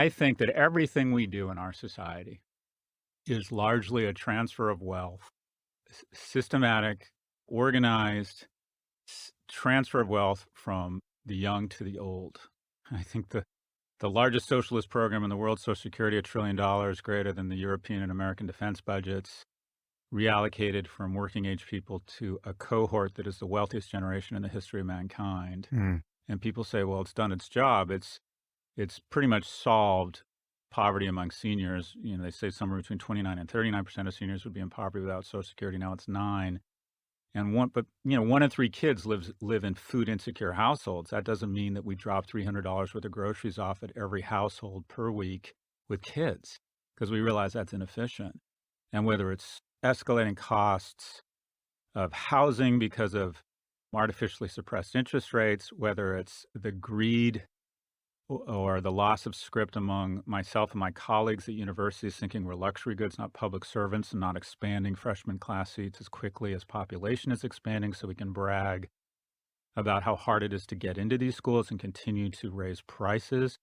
I think that everything we do in our society is largely a transfer of wealth, systematic, organized transfer of wealth from the young to the old. I think the largest socialist program in the world, Social Security, $1 trillion, greater than the European and American defense budgets, reallocated from working age people to a cohort that is the wealthiest generation in the history of mankind. Mm. And people say, well, it's done its job. It's pretty much solved poverty among seniors. They say somewhere between 29 and 39% of seniors would be in poverty without Social Security. Now it's 9. And one in 3 kids live in food insecure households. That doesn't mean that we drop $300 worth of groceries off at every household per week with kids, because we realize that's inefficient. And whether it's escalating costs of housing because of artificially suppressed interest rates, whether it's the greed or the loss of script among myself and my colleagues at universities thinking we're luxury goods, not public servants, and not expanding freshman class seats as quickly as population is expanding so we can brag about how hard it is to get into these schools and continue to raise prices.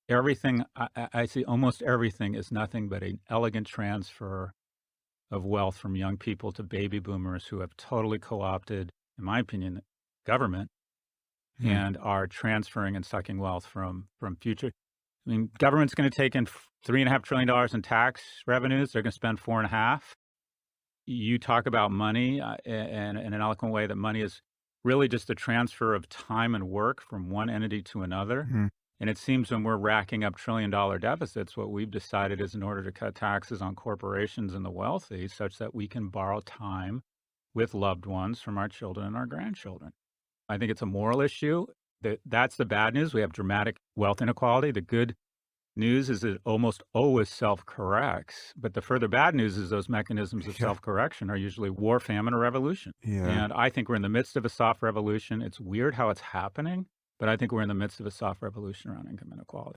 Everything, I see almost everything is nothing but an elegant transfer of wealth from young people to baby boomers who have totally co-opted, in my opinion, government Mm. and are transferring and sucking wealth from future. I mean, government's going to take in $3.5 trillion in tax revenues. They're going to spend 4.5. You talk about money in an eloquent way that money is really just a transfer of time and work from one entity to another. Mhm. And it seems when we're racking up trillion-dollar deficits, what we've decided is in order to cut taxes on corporations and the wealthy such that we can borrow time with loved ones from our children and our grandchildren. I think it's a moral issue. That's the bad news. We have dramatic wealth inequality. The good news is it almost always self-corrects. But the further bad news is those mechanisms of Yeah. self-correction are usually war, famine, or revolution. Yeah. And I think we're in the midst of a soft revolution. It's weird how it's happening, but I think we're in the midst of a soft revolution around income inequality.